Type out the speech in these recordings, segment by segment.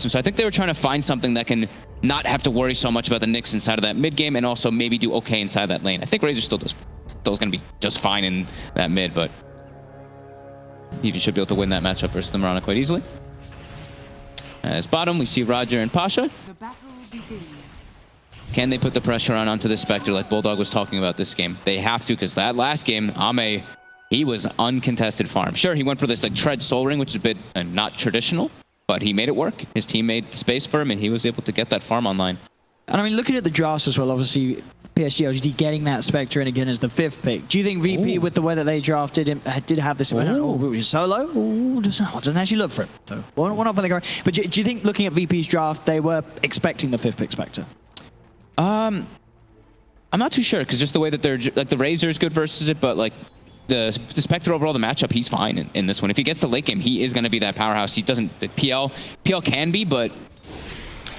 system. So I think they were trying to find something that can not have to worry so much about the Nyx inside of that mid game, and also maybe do okay inside that lane. I think Razor still is going to be just fine in that mid, but he should be able to win that matchup versus the Mirana quite easily. As bottom, we see Roger and Pasha. The battle begins. Can they put the pressure onto the Spectre like Bulldog was talking about this game? They have to, because that last game, Ame, he was uncontested farm. Sure, he went for this like Tread Soul Ring, which is a bit not traditional, but he made it work. His team made space for him, and he was able to get that farm online. And I mean, looking at the drafts as well, obviously, PSG.LGD getting that Spectre in again as the 5th pick. Do you think VP, with the way that they drafted him, did have this solo? Doesn't actually look for him. So, one up on the ground. But do you think, looking at VP's draft, they were expecting the 5th pick Spectre? I'm not too sure, because just the way that they're, like, the Razor is good versus it, but, like, the Spectre overall, the matchup, he's fine in this one. If he gets the late game, he is going to be that powerhouse. He doesn't, the PL can be, but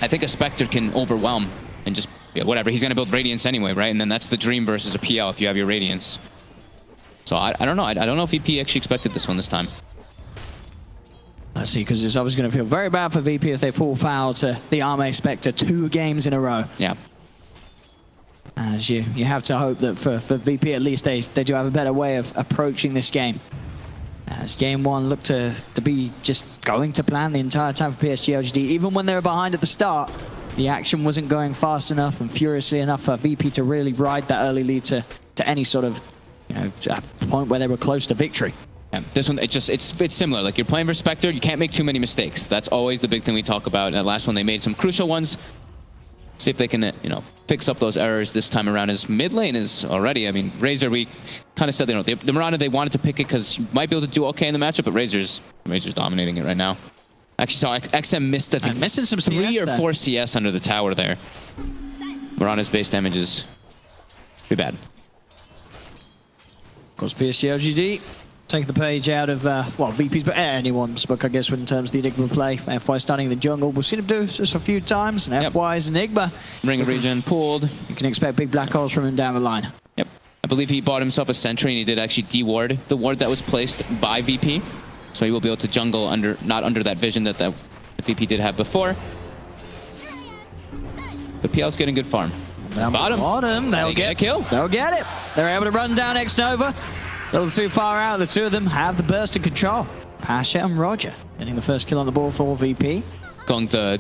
I think a Spectre can overwhelm and just, yeah, whatever. He's going to build Radiance anyway, right? And then that's the dream versus a PL if you have your Radiance. So I don't know. I don't know if VP actually expected this one this time. Let's see, because it's obviously going to feel very bad for VP if they fall foul to the Ameame Spectre 2 games in a row. Yeah. As you have to hope that for VP at least they do have a better way of approaching this game. As game 1 looked to be just going to plan the entire time for PSG.LGD. Even when they were behind at the start, the action wasn't going fast enough and furiously enough for VP to really ride that early lead to any sort of, a point where they were close to victory. Yeah, this one, it's similar. Like, you're playing for Spectre, you can't make too many mistakes. That's always the big thing we talk about. That last one, they made some crucial ones. See if they can, fix up those errors this time around. His mid lane is already, I mean, Razor, we kind of said, the Mirana, they wanted to pick it because you might be able to do okay in the matchup, but Razor's dominating it right now. Actually saw XM missed, I think, missing some 3 or there. 4 CS under the tower there. Mirana's base damage is pretty bad. Of course, PSG.LGD take the page out of, VP's, but anyone's book, I guess, in terms of the Enigma play. FY starting in the jungle. We've seen him do this a few times, and FY's Enigma. Ring of Regen pulled. You can expect big black holes from him down the line. Yep. I believe he bought himself a sentry, and he did actually de-ward the ward that was placed by VP. So he will be able to jungle not under that vision that VP did have before. The PL's getting good farm. Bottom, they'll get a kill. They'll get it. They're able to run down X-Nova. A little too far out. The two of them have the burst of control. Pasha and Roger getting the first kill on the board for VP. Going the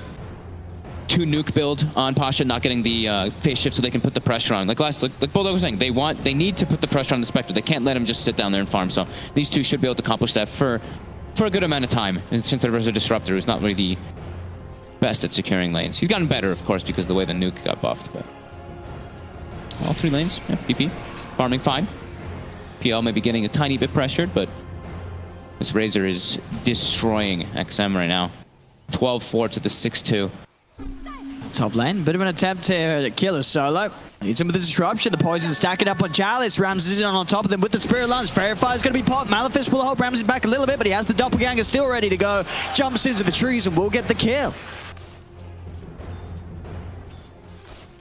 2 nuke build on Pasha, not getting the phase shift so they can put the pressure on. Like Bulldog was saying, they need to put the pressure on the Spectre. They can't let him just sit down there and farm. So these two should be able to accomplish that for a good amount of time. And since there was a disruptor who's not really the best at securing lanes. He's gotten better, of course, because of the way the nuke got buffed. But all 3 lanes, yeah, VP farming fine. PL may be getting a tiny bit pressured, but this Razor is destroying XM right now. 12-4 to the 6-2. Top lane, bit of an attempt here to kill a solo. Needs him with the disruption. The poison stacking up on Chalice. Ramses is on top of them with the Spirit Lance. Verify is going to be popped. Malefice will hold Ramses back a little bit, but he has the Doppelganger still ready to go. Jumps into the trees and will get the kill.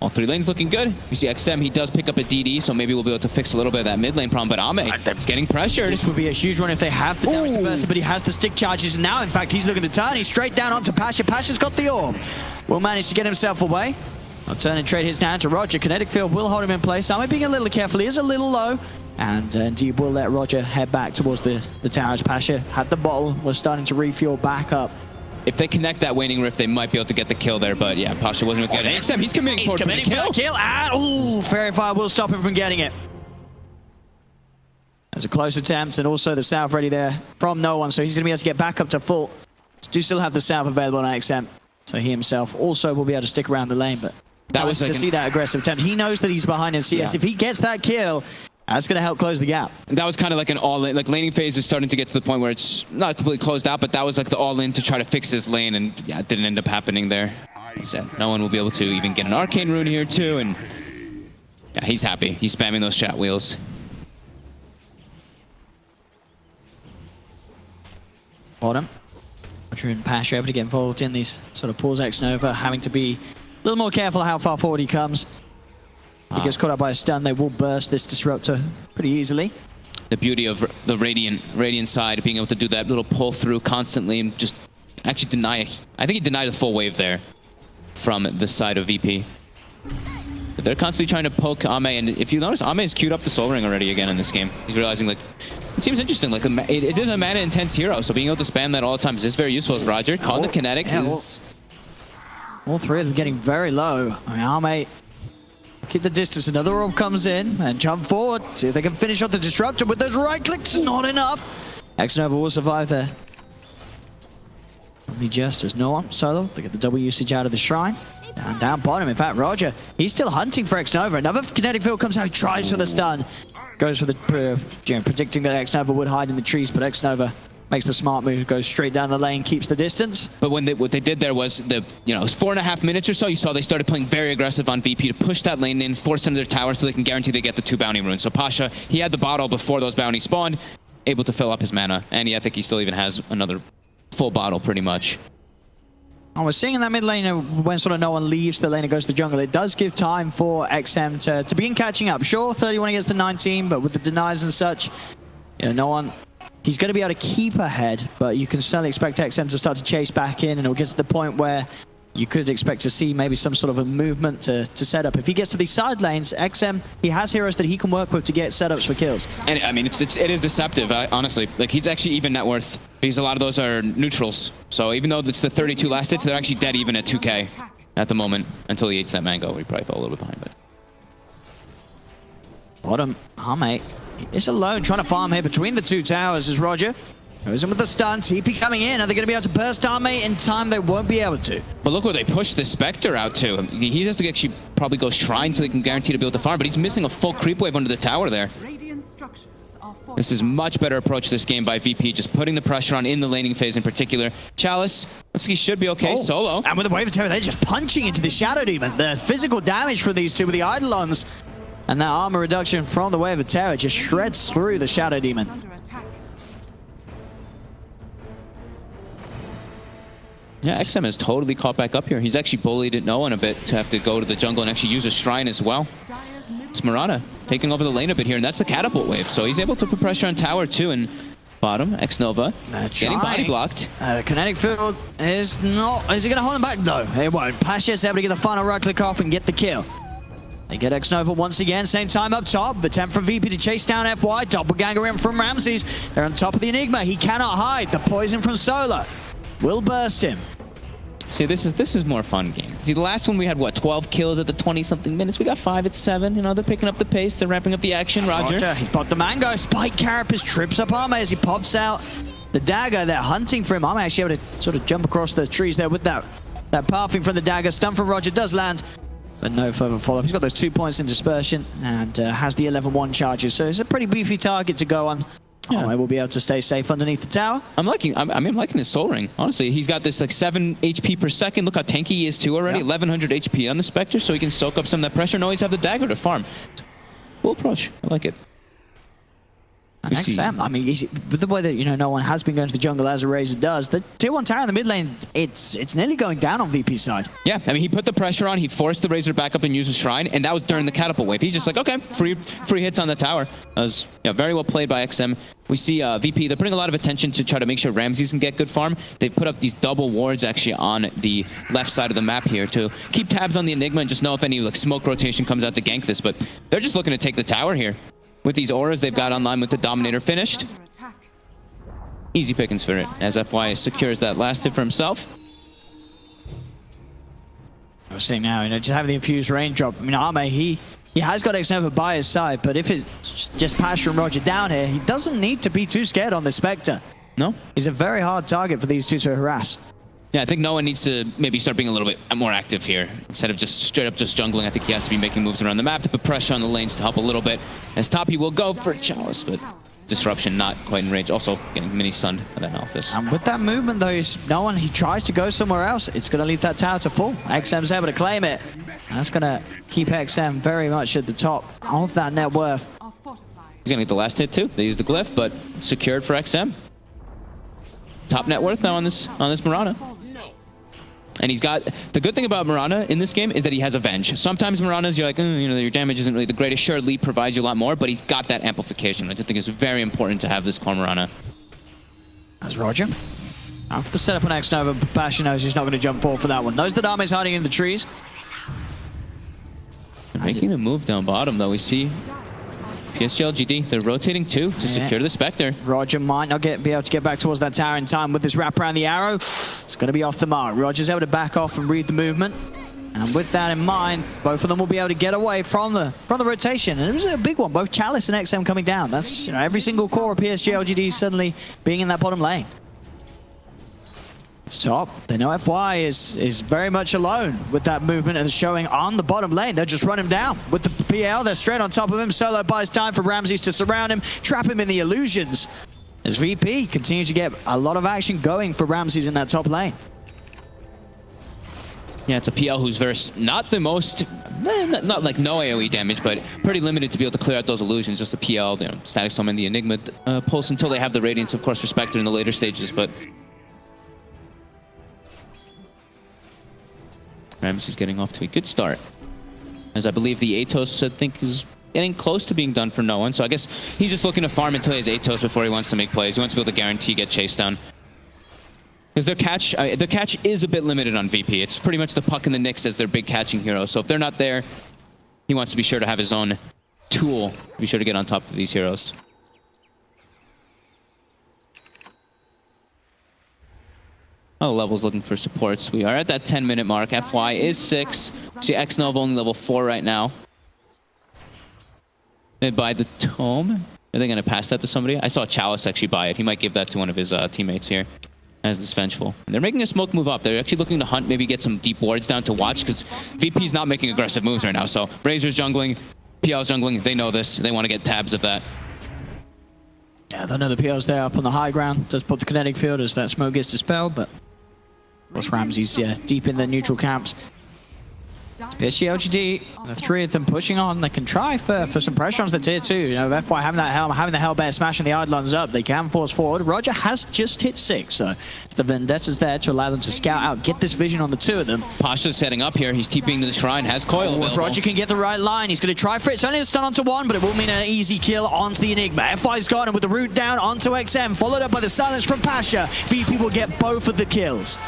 All 3 lanes looking good. You see XM, he does pick up a DD, so maybe we'll be able to fix a little bit of that mid lane problem, but Ame is getting pressured. This would be a huge one if they have the damage to burst, but he has the stick charges, and now, in fact, he's looking to turn. He's straight down onto Pasha. Pasha's got the orb. Will manage to get himself away. I'll turn and trade his down to Roger. Kinetic Field will hold him in place. Ame being a little careful. He is a little low, and indeed will let Roger head back towards the towers. Pasha had the bottle, was starting to refuel back up. If they connect that Waning Rift, they might be able to get the kill there, but yeah, Pasha wasn't able to get it. XM, he's committing for the kill. And Fairy Fire will stop him from getting it. There's a close attempt, and also the South ready there from no one, so he's going to be able to get back up to full. Do still have the South available on XM, so he himself also will be able to stick around the lane, but that was nice to see that aggressive attempt. He knows that he's behind in CS. Yeah. If he gets that kill, that's going to help close the gap. That was kind of like an all-in, like laning phase is starting to get to the point where it's not completely closed out, but that was like the all-in to try to fix his lane, and yeah, it didn't end up happening there. He said no one will be able to even get an Arcane Rune here too, and yeah, he's happy. He's spamming those chat wheels. Bottom. Roger and Pasha able to get involved in these sort of pulls X-Nova, having to be a little more careful how far forward he comes. If he gets caught up by a stun, they will burst this disruptor pretty easily. The beauty of the Radiant side, being able to do that little pull through constantly and just actually deny. I think he denied a full wave there from the side of VP. But they're constantly trying to poke Ame, and if you notice, Ame has queued up the Soul Ring already again in this game. He's realizing, like, it seems interesting. Like, it is a mana-intense hero, so being able to spam that all the time is very useful as Roger. Called the kinetic is... All three of them getting very low. I mean, Ame, keep the distance. Another orb comes in and jump forward. See if they can finish off the Disruptor with those right clicks. Not enough. Xnova will survive there. Only just as no one solo. They get the double usage out of the shrine. And down bottom, in fact, Roger, he's still hunting for Xnova. Another kinetic field comes out, he tries for the stun. Goes for the, predicting that Xnova would hide in the trees, but Xnova makes the smart move, goes straight down the lane, keeps the distance. But when what they did there was, it was 4.5 minutes or so, you saw they started playing very aggressive on VP to push that lane in, force them to their tower so they can guarantee they get the 2 bounty runes. So Pasha, he had the bottle before those bounties spawned, able to fill up his mana. And I think he still even has another full bottle pretty much. And we're seeing in that mid lane when sort of no one leaves the lane and goes to the jungle, it does give time for XM to begin catching up. Sure, 31 against the 19, but with the denies and such, no one... He's going to be able to keep ahead, but you can certainly expect XM to start to chase back in, and it'll get to the point where you could expect to see maybe some sort of a movement to set up. If he gets to these side lanes, XM, he has heroes that he can work with to get setups for kills. And I mean, it is deceptive, honestly. Like, he's actually even net worth, because a lot of those are neutrals. So even though it's the 32 last hits, they're actually dead even at 2k at the moment, until he eats that mango, where he probably fell a little bit behind. But bottom, Ame is alone, trying to farm here between the two towers as Roger goes in with the stun. TP coming in. Are they going to be able to burst Ame in time? They won't be able to. But look where they push the Spectre out to. He has to actually probably go Shrine so he can guarantee to be able to farm, but he's missing a full creep wave under the tower there. This is much better approach this game by VP, just putting the pressure on in the laning phase in particular. Chalice, looks like he should be okay solo. And with the Wave of Terror, they're just punching into the Shadow Demon. The physical damage for these two with the Eidolons. And that armor reduction from the Wave of Terror just shreds through the Shadow Demon. Yeah, XM has totally caught back up here. He's actually bullied no one a bit to have to go to the jungle and actually use a shrine as well. It's Murata taking over the lane a bit here, and that's the catapult wave. So he's able to put pressure on tower too, and bottom, Xnova getting body blocked. Kinetic field is not... Is he going to hold him back? No, it won't. Pasha's able to get the final right click off and get the kill. They get Xnova once again, same time up top. Attempt from VP to chase down FY. Doppelganger in from Ramses. They're on top of the Enigma. He cannot hide. The poison from Solar will burst him. See, this is more fun game. See, the last one we had, what, 12 kills at the 20-something minutes? We got 5 at 7. They're picking up the pace. They're ramping up the action. Roger. He's popped the mango. Spike Carapace trips up Ame as he pops out the dagger. They're hunting for him. Ame actually able to sort of jump across the trees there with that pathing from the dagger. Stun from Roger does land, but no further follow-up. He's got those 2 points in dispersion and has the 11-1 charges. So it's a pretty beefy target to go on. Yeah. Ame will be able to stay safe underneath the tower. I'm liking this Soul Ring. Honestly, he's got this like 7 HP per second. Look how tanky he is too already. 1100 HP on the Spectre, so he can soak up some of that pressure. No, he's have the dagger to farm. Cool approach. I like it. XM, I mean, with the way that, no one has been going to the jungle as a Razor does, the tier 1 tower in the mid lane, it's nearly going down on VP's side. Yeah, I mean, he put the pressure on, he forced the Razor back up and used a Shrine, and that was during the catapult wave. He's just like, okay, free hits on the tower. That was very well played by XM. We see VP, they're putting a lot of attention to try to make sure Ramses can get good farm. They put up these double wards actually on the left side of the map here to keep tabs on the Enigma and just know if any like smoke rotation comes out to gank this, but they're just looking to take the tower here. With these auras they've got online with the Dominator finished. Easy pickings for it, as FY secures that last hit for himself. We're seeing now, just having the infused raindrop. I mean, Ame, he has got Xnova by his side, but if it's just Pasha and Roger down here, he doesn't need to be too scared on the Spectre. No. He's a very hard target for these two to harass. Yeah, I think no one needs to maybe start being a little bit more active here. Instead of just straight up just jungling, I think he has to be making moves around the map to put pressure on the lanes to help a little bit. As top, he will go for Chalice, but Disruption not quite in range. Also getting mini stunned by that Malphus. And with that movement though, he tries to go somewhere else, it's going to leave that tower to full. XM's able to claim it. That's going to keep XM very much at the top of that net worth. He's going to get the last hit too. They used the glyph, but secured for XM. Top net worth now on this Mirana. And he's got, the good thing about Mirana in this game is that he has Avenge. Sometimes Miranas, you're like, your damage isn't really the greatest. Sure, Leap provides you a lot more, but he's got that amplification. I think it's very important to have this core Mirana. That's Roger. After the setup on X Nova, Basha knows he's not going to jump forward for that one. Knows that Ameame's hiding in the trees. They're making a move down bottom, though. We see PSG.LGD. They're rotating too to secure the Spectre. Roger might not be able to get back towards that tower in time with this wrap around the arrow. It's going to be off the mark. Roger's able to back off and read the movement. And with that in mind, both of them will be able to get away from the rotation. And it was a big one, both Chalice and XM coming down. That's, you know, every single core of PSG.LGD suddenly being in that bottom lane. Top, they know FY is very much alone with that movement and showing on the bottom lane. They'll just run him down with the PL. They're straight on top of him. Solo buys time for Ramses to surround him, trap him in the illusions. As VP continues to get a lot of action going for Ramses in that top lane. Yeah, it's a PL who's not the most, not like no AoE damage, but pretty limited to be able to clear out those illusions. Just the PL, you know, Static Storm and the Enigma pulse until they have the Radiance, of course, for Spectre in the later stages, but Ramses getting off to a good start. As I believe the Atos, I think, is getting close to being done for no one. So I guess he's just looking to farm until he has Atos before he wants to make plays. He wants to be able to guarantee get chased down. Because their catch is a bit limited on VP. It's pretty much the Puck and the Nyx as their big catching hero. So if they're not there, he wants to be sure to have his own tool. Be sure to get on top of these heroes. Oh, levels looking for supports. We are at that 10-minute mark. FY is 6. See, X Nova only level 4 right now. They buy the Tome. Are they going to pass that to somebody? I saw Chalice actually buy it. He might give that to one of his teammates here as this Vengeful. And they're making a smoke move up. They're actually looking to hunt, maybe get some deep wards down to watch, because VP's not making aggressive moves right now. So Razor's jungling, PL's jungling. They know this. They want to get tabs of that. Yeah, they know the PL's there up on the high ground. Does put the kinetic field as that smoke gets dispelled, but of course Ramses, yeah, deep in the neutral camps. PSG.LGD, the three of them pushing on. They can try for some pressure on the tier 2. You know, FY having that helm, having the Hellbear smashing the Eidolons up, they can force forward. Roger has just hit 6, so the Vendetta's there to allow them to scout out, get this vision on the 2 of them. Pasha's setting up here. He's TPing to the shrine, has coil. If Roger can get the right line, he's going to try for it. It's only a stun onto 1, but it will mean an easy kill onto the Enigma. FY's got him with the root down onto XM, followed up by the silence from Pasha. VP will get both of the kills.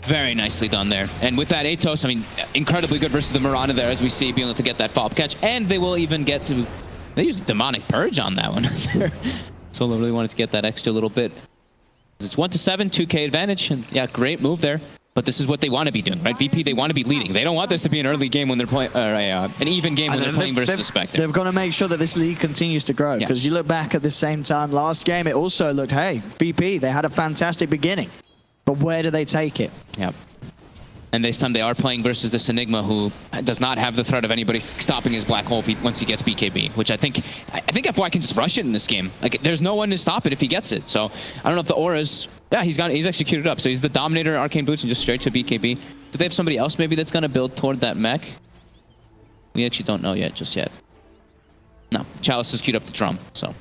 Very nicely done there. And with that Atos, I mean, incredibly good versus the Mirana there, as we see, being able to get that follow-up catch. And they will even get to... They used Demonic Purge on that one. Solo really wanted to get that extra little bit. It's 1-7, 2k advantage. And yeah, great move there. But this is what they want to be doing, right? VP, they want to be leading. They don't want this to be an early game when they're playing... an even game when they're playing versus the Spectre. They've got to make sure that this league continues to grow. Because you look back at the same time last game, it also looked, hey, VP, they had a fantastic beginning. But where do they take it? Yep. And this time they are playing versus this Enigma, who does not have the threat of anybody stopping his black hole once he gets BKB, which I think FY can just rush it in this game. Like, there's no one to stop it if he gets it. So I don't know if the auras... Yeah, he's executed up. So he's the Dominator, Arcane Boots, and just straight to BKB. Do they have somebody else maybe that's going to build toward that mech? We actually don't know just yet. No, Chalice has queued up the drum, so...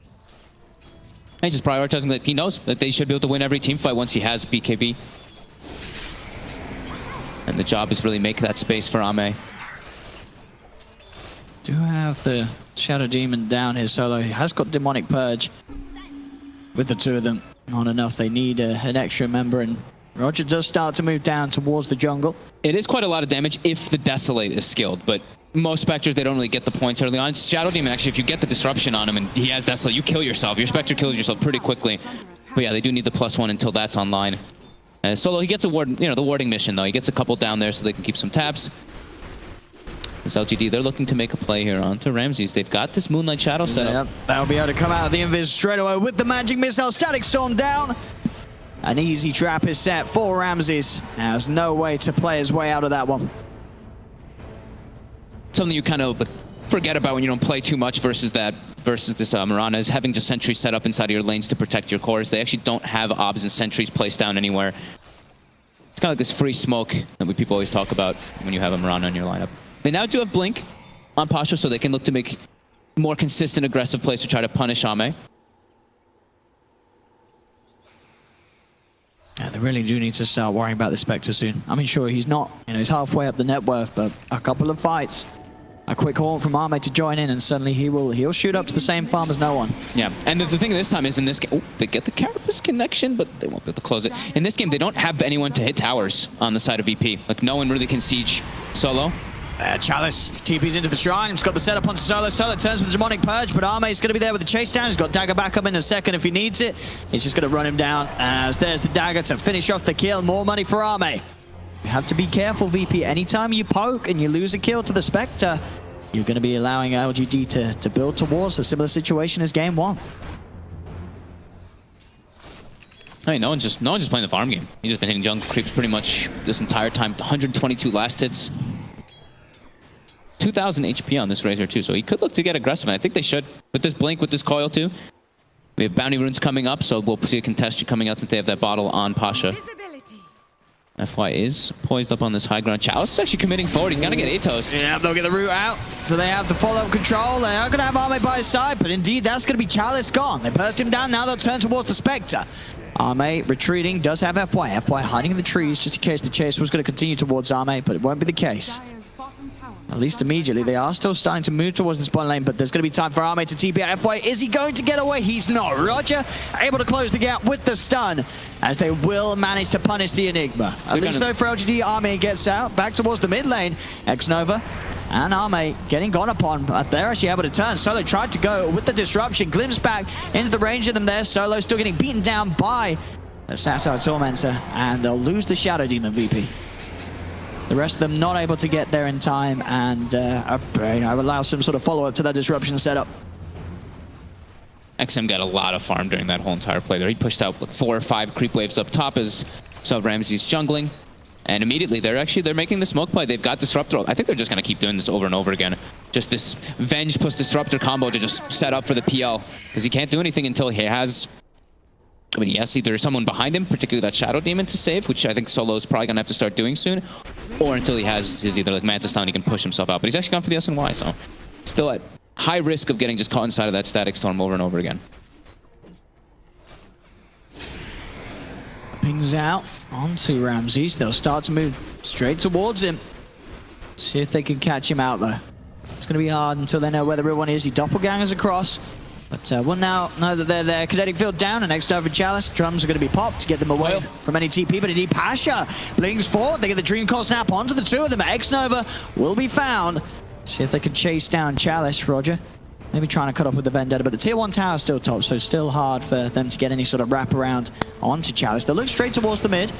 He's just prioritizing that he knows that they should be able to win every team fight once he has BKB. And the job is really make that space for Ame. Do have the Shadow Demon down here solo. He has got Demonic Purge. With the 2 of them, not enough. They need an extra member, and Roger does start to move down towards the jungle. It is quite a lot of damage if the Desolate is skilled, but most Spectres, they don't really get the points early on. Shadow Demon, actually, if you get the disruption on him and he has Desolate, you kill yourself. Your Spectre kills yourself pretty quickly. But yeah, they do need the +1 until that's online. Solo, he gets a ward, the warding mission, though. He gets a couple down there so they can keep some tabs. This LGD, they're looking to make a play here onto Ramses. They've got this Moonlight Shadow set up. Yep, that'll be able to come out of the Invis straight away with the Magic Missile. Static Storm down. An easy trap is set for Ramses. Has no way to play his way out of that one. Something you kind of forget about when you don't play too much versus this Mirana is having just sentries set up inside of your lanes to protect your cores. They actually don't have obs and sentries placed down anywhere. It's kind of like this free smoke that people always talk about when you have a Mirana in your lineup. They now do have Blink on Pasha, so they can look to make more consistent aggressive plays to try to punish Ame. Yeah, they really do need to start worrying about the Spectre soon. I mean, sure, he's not, he's halfway up the net worth, but a couple of fights a quick call from Ameame to join in, and suddenly he'll shoot up to the same farm as no one. Yeah, and the thing this time is in this game, they get the Carapace connection, but they won't be able to close it. In this game, they don't have anyone to hit towers on the side of VP. Like, no one really can siege Solo. Chalice TP's into the shrine. He's got the setup onto Solo. Solo turns with the Demonic Purge, but Ameame's going to be there with the chase down. He's got Dagger back up in a second if he needs it. He's just going to run him down, as there's the Dagger to finish off the kill. More money for Ameame. You have to be careful, VP. Anytime you poke and you lose a kill to the Spectre, you're going to be allowing LGD to build towards a similar situation as game one. I mean, no one's just playing the farm game. He's just been hitting jungle creeps pretty much this entire time. 122 last hits. 2,000 HP on this Razor too, so he could look to get aggressive, and I think they should. With this Blink, with this Coil too. We have Bounty Runes coming up, so we'll see a contestant coming out since they have that bottle on Pasha. FY is poised up on this high ground. Chalice is actually committing forward. He's going to get A-toast. Yeah, they'll get the root out. So they have the follow-up control. They are going to have Ameame by his side, but indeed, that's going to be Chalice gone. They burst him down. Now they'll turn towards the Spectre. Ameame retreating, does have FY. FY hiding in the trees just in case the chase was going to continue towards Ameame, but it won't be the case. At least immediately. They are still starting to move towards the spawn lane, but there's going to be time for Ameame to TP out FY. Is he going to get away? He's not. Roger able to close the gap with the stun, as they will manage to punish the Enigma. At least though for LGD, Ameame gets out, back towards the mid lane. X-Nova and Ameame getting gone upon, but they're actually able to turn. Solo tried to go with the disruption, glimpse back into the range of them there. Solo still getting beaten down by the Sassar Tormentor, and they'll lose the Shadow Demon VP. The rest of them not able to get there in time, and allow some sort of follow-up to that disruption setup. XM got a lot of farm during that whole entire play there. He pushed out like 4 or 5 creep waves up top as so Ramsey's jungling. And immediately they're making the smoke play. They've got Disruptor. I think they're just going to keep doing this over and over again. Just this Venge plus Disruptor combo to just set up for the PL. Because he can't do anything until he has... I mean, yes, either someone behind him, particularly that Shadow Demon to save, which I think Solo's probably going to have to start doing soon, or until he has his either like Mantis down, he can push himself out. But he's actually gone for the SNY, so still at high risk of getting just caught inside of that Static Storm over and over again. Pings out onto Ramses. They'll start to move straight towards him. See if they can catch him out, though. It's going to be hard until they know where the real one is. He doppelgangers across. But we'll now know that they're there. Kinetic field down, and next over Chalice. Drums are going to be popped to get them away from any TP, but indeed Pasha blinks forward. They get the Dream Call snap onto the two of them. X-Nova will be found. See if they can chase down Chalice, Roger. Maybe trying to cut off with the Vendetta, but the tier 1 tower is still top, so still hard for them to get any sort of wraparound onto Chalice. They'll look straight towards the mid,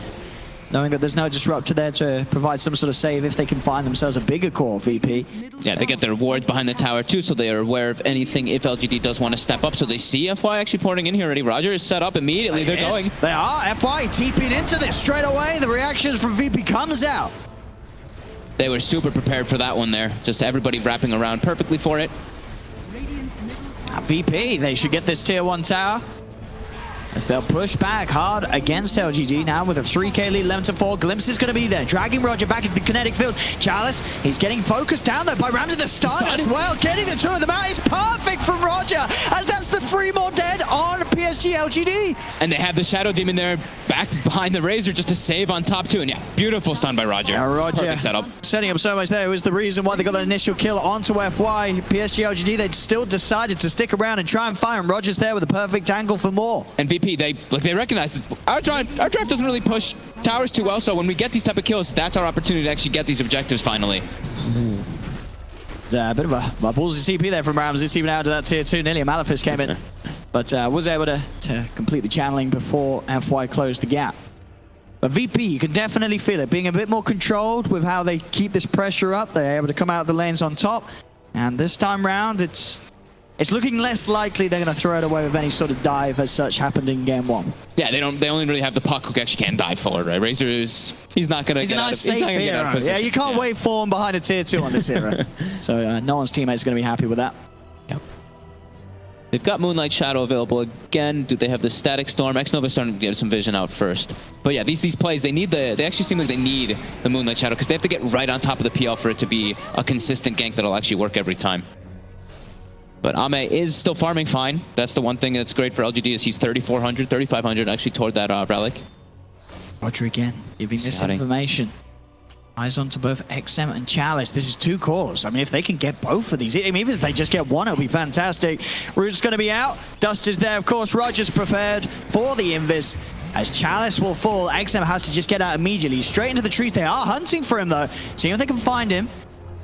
knowing that there's no Disruptor there to provide some sort of save if they can find themselves a bigger core, VP. Yeah, they get their wards behind the tower too, so they are aware of anything if LGD does want to step up. So they see FY actually porting in here already. Roger is set up immediately. They're going. They are. FY TP'd into this straight away. The reactions from VP comes out. They were super prepared for that one there. Just everybody wrapping around perfectly for it. VP, they should get this tier 1 tower, as they'll push back hard against LGD now with a 3k lead, 11-4. Glimpse is going to be there, dragging Roger back into the kinetic field. Chalice, he's getting focused down though by Ramsey. The stun as well, getting the two of them out is perfect from Roger, as that's the 3 more dead on PSG.LGD. And they have the Shadow Demon there back behind the Razor just to save on top too. And yeah, beautiful stun by Roger. Roger perfect setup. Setting up so much there. It was the reason why they got that initial kill onto FY. PSG.LGD, they still decided to stick around and try and fire, and Roger's there with a perfect angle for more. And VP, they recognize that our drive doesn't really push towers too well, so when we get these type of kills, that's our opportunity to actually get these objectives finally. A bit of a ballsy CP there from Ramses, even out to that tier 2. Nearly a Malefice came in, but was able to complete the channeling before FY closed the gap. But VP, you can definitely feel it, being a bit more controlled with how they keep this pressure up. They're able to come out of the lanes on top, and this time round, it's looking less likely they're going to throw it away with any sort of dive as such happened in game 1. Yeah, they only really have the puck who actually can dive forward, right? Razor he's not going to get out of position. Yeah, you can't wait form behind a tier 2 on this hero. So no one's teammates going to be happy with that. Yep. They've got Moonlight Shadow available again. Do they have the Static Storm? X-Nova starting to get some vision out first. But yeah, these plays, they actually seem like they need the Moonlight Shadow because they have to get right on top of the PL for it to be a consistent gank that'll actually work every time. But Ameame is still farming fine. That's the one thing that's great for LGD is he's 3,400, 3,500 actually toward that relic. Roger again, giving this information. Eyes onto both XM and Chalice. This is 2 cores. I mean, if they can get both of these, I mean, even if they just get one, it'll be fantastic. Root's going to be out. Dust is there, of course. Roger's prepared for the Invis. As Chalice will fall, XM has to just get out immediately. Straight into the trees. They are hunting for him, though. Seeing if they can find him.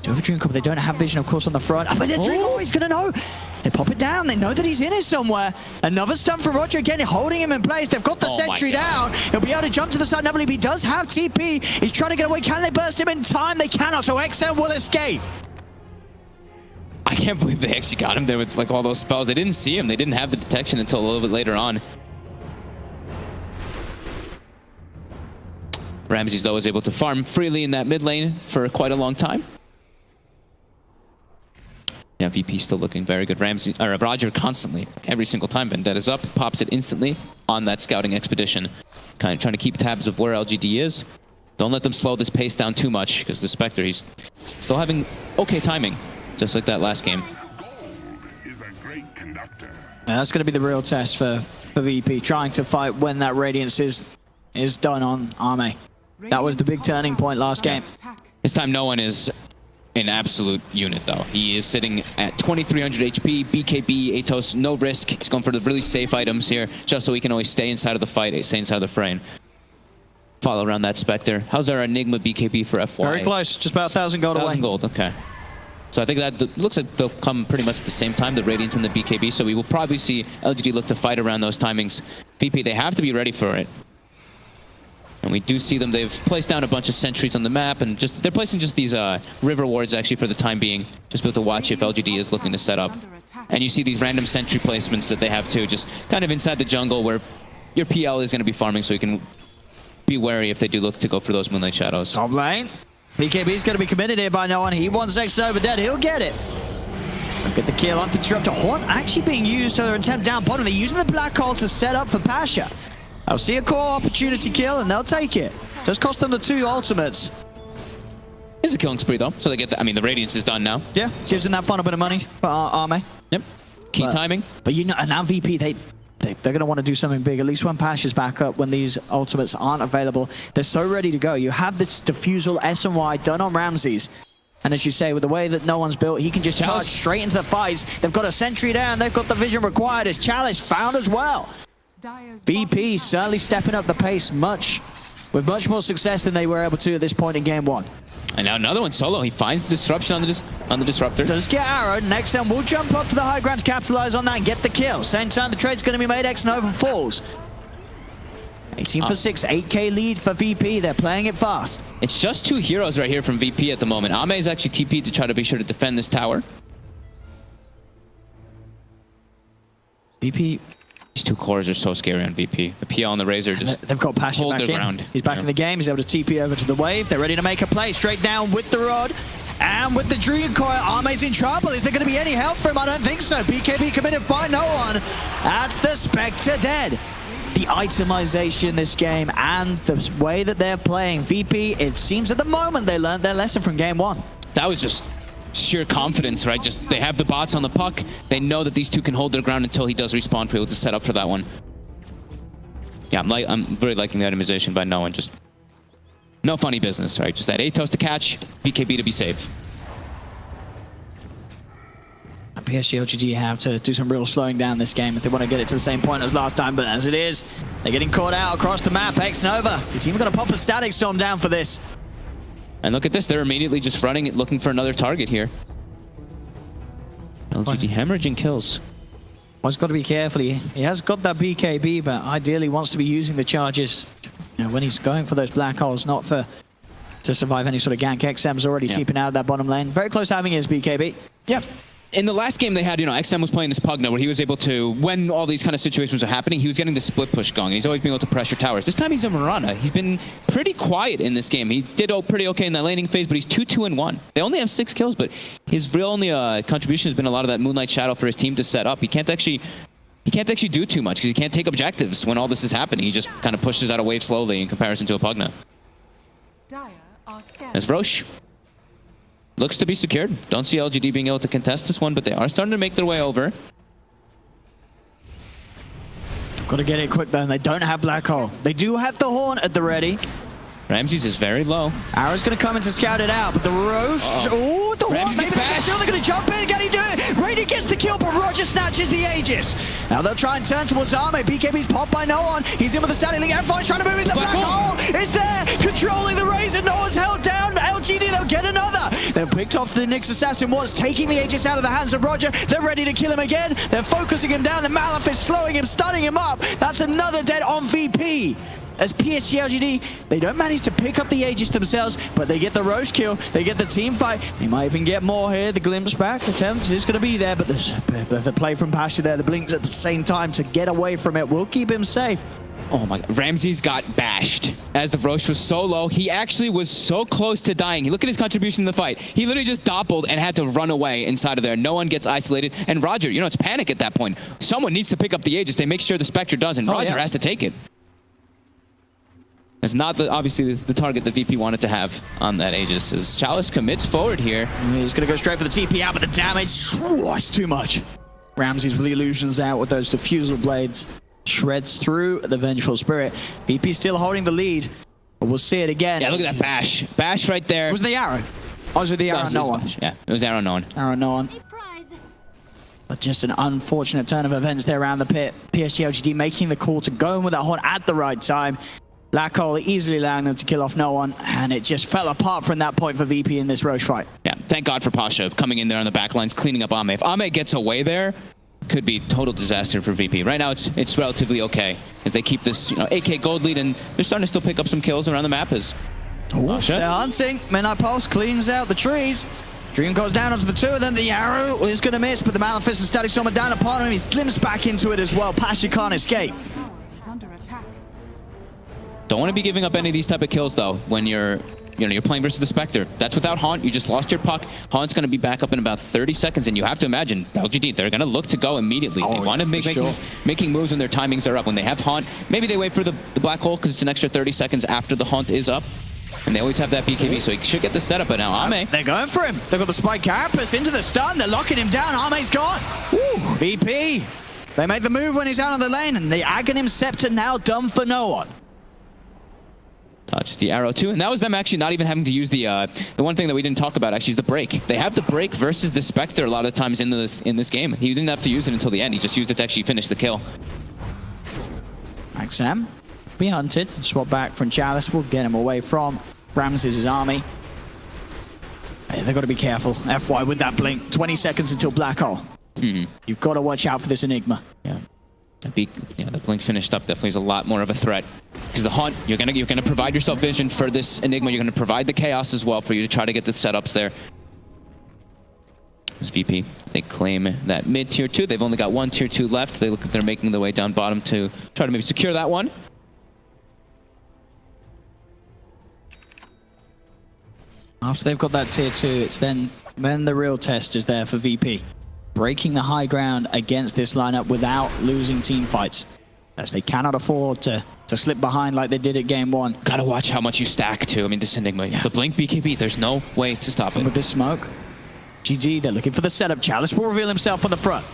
Do have a Dream Corp. They don't have vision, of course, on the front. But the Dream Corp is going to know. They pop it down. They know that he's in it somewhere. Another stun from Roger again, holding him in place. They've got the sentry down. He'll be able to jump to the side. He does have TP. He's trying to get away. Can they burst him in time? They cannot, so XM will escape. I can't believe they actually got him there with like all those spells. They didn't see him. They didn't have the detection until a little bit later on. Ramses, though, was able to farm freely in that mid lane for quite a long time. Yeah, VP still looking very good. Ramsey, or Roger constantly, every single time Vendetta's up, pops it instantly on that scouting expedition. Kind of trying to keep tabs of where LGD is. Don't let them slow this pace down too much, because the Spectre, he's still having okay timing, just like that last game. Now, that's going to be the real test for VP, trying to fight when that Radiance is done on Ameame. That was the big turning point last game. This time no one is an absolute unit, though. He is sitting at 2300 HP, BKB, Atos, no risk. He's going for the really safe items here, just so he can always stay inside of the fight, stay inside of the frame. Follow around that Spectre. How's our Enigma BKB for FY? Very close, just about 1,000 gold away. 1,000 gold, okay. So I think that looks like they'll come pretty much at the same time, the Radiant and the BKB, so we will probably see LGD look to fight around those timings. VP, they have to be ready for it. And we do see them, they've placed down a bunch of sentries on the map, and just they're placing just these river wards actually for the time being, just be able to watch if LGD is looking to set up. And you see these random sentry placements that they have too, just kind of inside the jungle where your PL is going to be farming, so you can be wary if they do look to go for those Moonlight Shadows. Top lane. BKB's going to be committed here by no one. He wants next over dead. He'll get it. Look at the kill on Disruptor. Haunt actually being used to their attempt down bottom. They're using the black hole to set up for Pasha. They'll see a core opportunity kill and they'll take it. Does cost them the 2 ultimates. It's a killing spree though, so they get the, I mean, the Radiance is done now. Yeah, gives them that final bit of money for Ameame. Yep. Key timing. But you know, and now VP, they're going to want to do something big, at least when Pasha's back up, when these ultimates aren't available. They're so ready to go. You have this diffusal S and Y done on Ramses. And as you say, with the way that no one's built, he can just charge straight into the fights. They've got a sentry down. They've got the vision required as Chalice found as well. VP certainly stepping up the pace with much more success than they were able to at this point in game 1. And now another one solo. He finds the disruption on the disruptor. Does get arrowed. Next time we'll jump up to the high ground to capitalize on that and get the kill. Same time the trade's going to be made. X Nova falls. 18 for 6, 8k lead for VP. They're playing it fast. It's just 2 heroes right here from VP at the moment. Ame is actually TP'd to try to be sure to defend this tower. VP. These 2 cores are so scary on VP. The PL and the Razor just they've got Pasha hold back their in. ground. He's back in the game. He's able to TP over to the wave. They're ready to make a play. Straight down with the rod. And with the Dream Coil, Ame's in trouble. Is there going to be any help for him? I don't think so. BKB committed by no one. That's the Spectre dead. The itemization this game and the way that they're playing. VP, it seems at the moment they learned their lesson from game 1. That was just sheer confidence, right? Just they have the bots on the puck. They know that these 2 can hold their ground until he does respawn for able to set up for that one. Yeah, I'm very liking the itemization by no one. Just no funny business, right? Just that Atos to catch, BKB to be safe. And PSG.LGD have to do some real slowing down this game if they want to get it to the same point as last time, but as it is, they're getting caught out across the map. X Nova, he's even going to pop a static storm down for this. And look at this, they're immediately just running it, looking for another target here. LGD hemorrhaging kills. One's got to be careful. He has got that BKB, but ideally wants to be using the charges, you know, when he's going for those black holes, not for to survive any sort of gank. XM's already teeping out of that bottom lane. Very close to having his BKB. Yeah. In the last game they had, you know, XM was playing this Pugna where he was able to, when all these kind of situations are happening, he was getting the split push going. And he's always been able to pressure towers. This time he's a Mirana. He's been pretty quiet in this game. He did pretty okay in that laning phase, but he's 2-2-1. They only have 6 kills, but his real only contribution has been a lot of that Moonlight Shadow for his team to set up. He can't actually do too much because he can't take objectives when all this is happening. He just kind of pushes out a wave slowly in comparison to a Pugna. As Roche looks to be secured. Don't see LGD being able to contest this one, but they are starting to make their way over. Got to get it quick though, and they don't have Black Hole. They do have the Horn at the ready. Ramses is very low. Arrow's going to come in to scout it out, but the Roche... Oh, the Ramses one! Maybe bash. they're going to jump in. Can he do it? Raider gets the kill, but Roger snatches the Aegis. Now they'll try and turn towards Ameame. BKB's popped by no one. He's in with the standing league. F5's trying to move in. The black hole is there, controlling the Razor. No one's held down. LGD, they'll get another. They're picked off the Nyx Assassin was taking the Aegis out of the hands of Roger. They're ready to kill him again. They're focusing him down. The Malef is slowing him, stunning him up. That's another dead on VP. As PSG.LGD, they don't manage to pick up the Aegis themselves, but they get the Roche kill, they get the team fight. They might even get more here. The glimpse back attempt is going to be there, but there's the play from Pasha there. The blinks at the same time to get away from it will keep him safe. Oh my God. Ramses got bashed as the Roche was so low. He actually was so close to dying. Look at his contribution in the fight. He literally just doppeled and had to run away inside of there. No one gets isolated. And Roger, you know, it's panic at that point. Someone needs to pick up the Aegis. They make sure the Spectre does, and Roger has to take it. It's not obviously the target that VP wanted to have on that Aegis. As Chalice commits forward here. He's going to go straight for the TP out, but the damage, it's too much. Ramses with the illusions out with those diffusal blades. Shreds through the Vengeful Spirit. VP still holding the lead, but we'll see it again. Yeah, look at that bash. Bash right there. It was the arrow. I was with the arrow, no one. Yeah, it was arrow, no one. Arrow, no one. But just an unfortunate turn of events there around the pit. PSG.LGD making the call to go in with that horn at the right time. Black Hole easily allowing them to kill off no one, and it just fell apart from that point for VP in this Roche fight. Yeah, thank God for Pasha coming in there on the back lines, cleaning up Ame. If Ame gets away there, could be total disaster for VP. Right now, it's relatively okay as they keep this 8K gold lead, and they're starting to still pick up some kills around the map as Pasha. They're hunting. Midnight Pulse cleans out the trees. Dream goes down onto the two of them. The arrow is going to miss, but the Maleficent and Static Storm are down upon him. He's glimpsed back into it as well. Pasha can't escape. Don't want to be giving up any of these type of kills though when you're playing versus the Spectre. That's without Haunt. You just lost your puck. Haunt's going to be back up in about 30 seconds, and you have to imagine LGD, they're going to look to go immediately. They want to making moves when their timings are up. When they have Haunt, maybe they wait for the black hole because it's an extra 30 seconds after the Haunt is up. And they always have that BKB, so he should get the setup. But now Ame, they're going for him. They've got the Spike Carapace into the stun. They're locking him down. Ame's gone. Woo. VP. They make the move when he's out on the lane, and the Aghanim Scepter now done for no one. Touch the arrow too, and that was them actually not even having to use the one thing that we didn't talk about actually is the break. They have the break versus the Spectre a lot of times in this game. He didn't have to use it until the end. He just used it to actually finish the kill. Ameame be hunted. Swap back from Chalice. We'll get him away from Ramses' army. Hey, they've got to be careful. FY with that blink. 20 seconds until black hole. You've got to watch out for this Enigma. Yeah. The blink finished up definitely is a lot more of a threat. Because the Hunt, you're gonna provide yourself vision for this Enigma. You're gonna provide the chaos as well for you to try to get the setups there. This VP, they claim that mid tier 2. They've only got one tier 2 left. They look like they're making their way down bottom to try to maybe secure that one. After they've got that tier 2, it's then the real test is there for VP. Breaking the high ground against this lineup without losing team fights, as they cannot afford to slip behind like they did at game 1. Gotta watch how much you stack too. I mean, this Enigma, the blink BKB, there's no way to stop it. And with this smoke, GG, they're looking for the setup. Chalice will reveal himself on the front.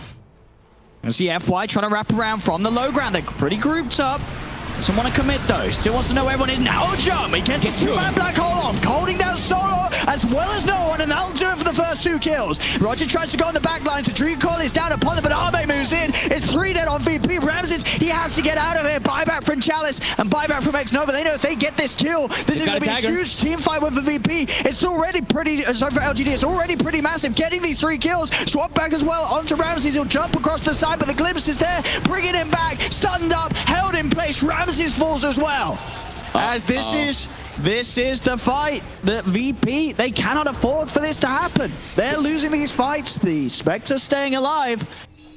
You see FY trying to wrap around from the low ground. They're pretty grouped up. Doesn't want to commit though. Still wants to know where everyone is. Now jump. He gets the two-man black hole off. Holding down Solo as well as no one, and that'll do it for the first 2 kills. Roger tries to go on the back lines. The Dream Call is down upon them, but Ame moves in. It's 3 dead on VP. Ramses, he has to get out of here. Buyback from Chalice and buyback from X-Nova. They know if they get this kill, this is going to be a huge team fight with the VP. It's already pretty, sorry for LGD, it's already pretty massive. Getting these 3 kills. Swap back as well onto Ramses. He'll jump across the side, but the glimpse is there. Bringing him back. Stunned up, held in place. Ramses falls as well. As this is the fight that VP, they cannot afford for this to happen. They're losing these fights. The Spectre's staying alive.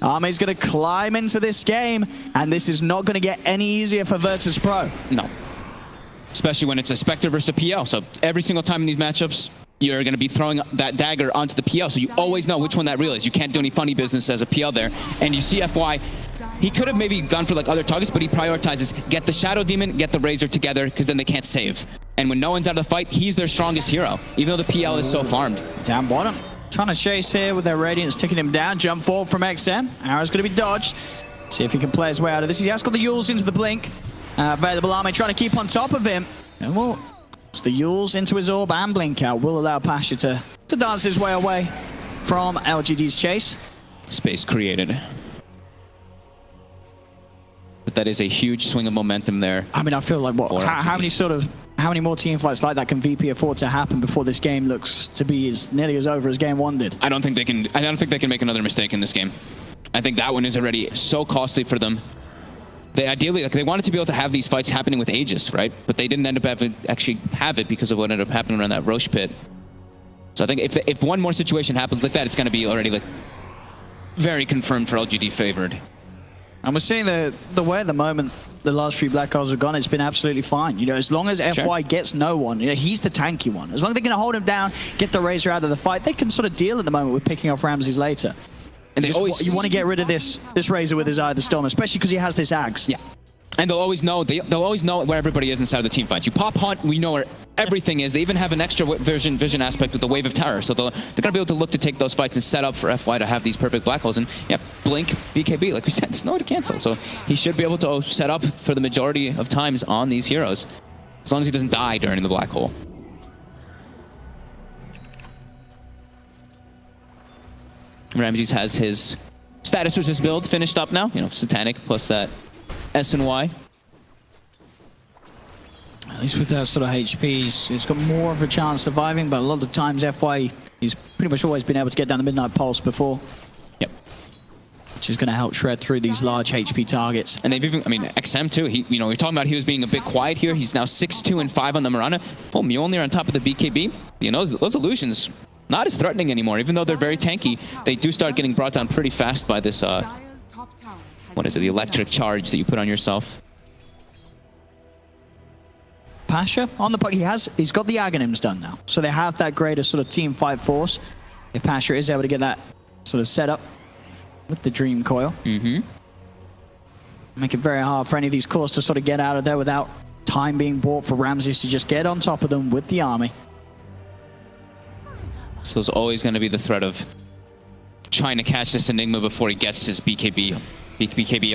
Ame's going to climb into this game, and this is not going to get any easier for Virtus.pro. No. Especially when it's a Spectre versus a PL. So every single time in these matchups, you're going to be throwing that dagger onto the PL, so you always know which one that real is. You can't do any funny business as a PL there. And you see FY, he could have maybe gone for like other targets, but he prioritizes get the Shadow Demon, get the Razor together, because then they can't save. And when no one's out of the fight, he's their strongest hero, even though the PL is so farmed. Down bottom. Trying to chase here with their Radiance, ticking him down. Jump forward from XM. Arrow's going to be dodged. See if he can play his way out of this. He has got the Yules into the blink. Available Ame trying to keep on top of him. And well, It's the Yules into his orb and blink out will allow Pasha to dance his way away from LGD's chase. Space created. But that is a huge swing of momentum there. I mean, I feel like how many more team fights like that can VP afford to happen before this game looks to be nearly as over as game one did? I don't think they can make another mistake in this game. I think that one is already so costly for them. They ideally, they wanted to be able to have these fights happening with Aegis, right? But they didn't end up actually have it because of what ended up happening around that Roche pit. So I think if one more situation happens like that, it's going to be already like very confirmed for LGD favored. And we're seeing the way at the moment the last few Black Holes have gone, it's been absolutely fine. You know, as long as FY gets no one, you know, he's the tanky one. As long as they can hold him down, get the Razor out of the fight, they can sort of deal at the moment with picking off Ramses later. And you want to get rid of this Razor with his Eye of the Storm, especially because he has this Axe. Yeah. And they'll always know where everybody is inside of the team fights. You pop Hunt, we know where everything is. They even have an extra vision aspect with the Wave of Terror. So they're going to be able to look to take those fights and set up for FY to have these perfect Black Holes. And yeah, Blink, BKB, like we said, there's no way to cancel. So he should be able to set up for the majority of times on these heroes, as long as he doesn't die during the Black Hole. Ramses has his status resist build finished up now. You know, Satanic plus that S and Y. At least with that sort of HP, he's got more of a chance surviving, but a lot of the times FY, he's pretty much always been able to get down the Midnight Pulse before. Yep. Which is going to help shred through these large HP targets. And they've even, I mean, XM too, you know, we're talking about he was being a bit quiet here. He's now 6-2 and 5 on the Mirana. Full Mjolnir on top of the BKB. You know, those illusions, not as threatening anymore. Even though they're very tanky, they do start getting brought down pretty fast by this, what is it, the electric charge that you put on yourself. Pasha on the puck, he's got the Aghanims done now, so they have that greater sort of team fight force. If Pasha is able to get that sort of set up with the Dream Coil, make it very hard for any of these cores to sort of get out of there without time being bought for Ramses to just get on top of them with the army. So there's always going to be the threat of trying to catch this Enigma before he gets his BKB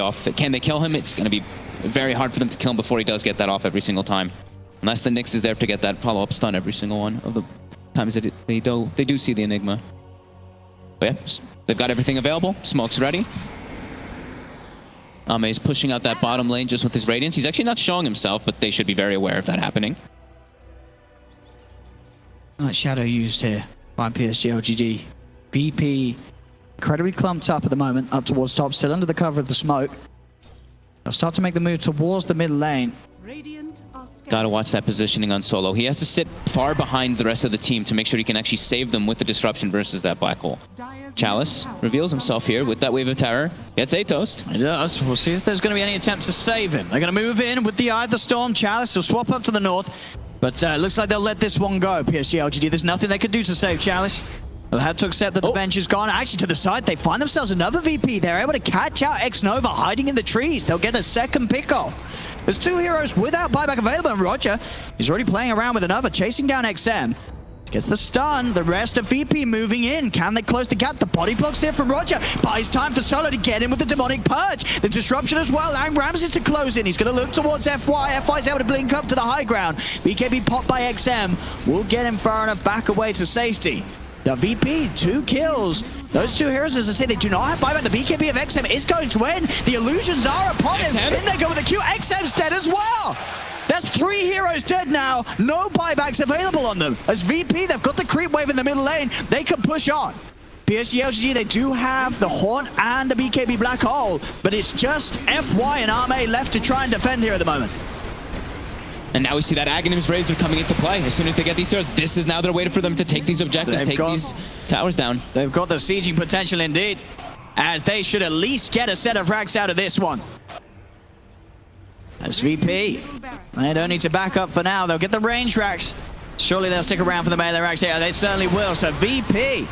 off. Can they kill him? It's going to be very hard for them to kill him before he does get that off every single time. Unless the Nyx is there to get that follow-up stun every single one of the times that they do see the Enigma. But yeah, they've got everything available. Smoke's ready. Ame is pushing out that bottom lane just with his Radiance. He's actually not showing himself, but they should be very aware of that happening. That Shadow used here by PSG.LGD. VP incredibly clumped up at the moment, up towards top, still under the cover of the smoke. They'll start to make the move towards the mid lane. Gotta watch that positioning on Solo. He has to sit far behind the rest of the team to make sure he can actually save them with the disruption versus that Black Hole. Chalice reveals himself here with that Wave of Terror. Gets a toast. He does. We'll see if there's going to be any attempt to save him. They're going to move in with the Eye of the Storm. Chalice will swap up to the north. But it looks like they'll let this one go, PSG.LGD. There's nothing they could do to save Chalice. They'll have to accept that the bench is gone. Actually, to the side, they find themselves another VP. They're able to catch out X-Nova hiding in the trees. They'll get a second pick-off. There's two heroes without buyback available, and Roger is already playing around with another, chasing down XM. Gets the stun. The rest of VP moving in. Can they close the gap? The body blocks here from Roger. Buys time for Solo to get in with the Demonic Purge. The disruption as well. And Ramses to close in. He's going to look towards FY. FY's able to blink up to the high ground. BKB popped by XM. Will get him far enough back away to safety. The VP, 2 kills. Those two heroes, as I say, they do not have buyback. The BKB of XM is going to win. The illusions are upon him. In they go with the Q. XM's dead as well. That's 3 heroes dead now. No buybacks available on them. As VP, they've got the creep wave in the middle lane. They can push on. PSG.LGD, they do have the Haunt and the BKB Black Hole, but it's just FY and Ame left to try and defend here at the moment. And now we see that Aghanim's Razor coming into play. As soon as they get these heroes, this is now their way for them to take these objectives, take these towers down. They've got the sieging potential indeed, as they should at least get a set of racks out of this one. As VP, they don't need to back up for now. They'll get the range racks. Surely they'll stick around for the melee racks here. They certainly will. So VP,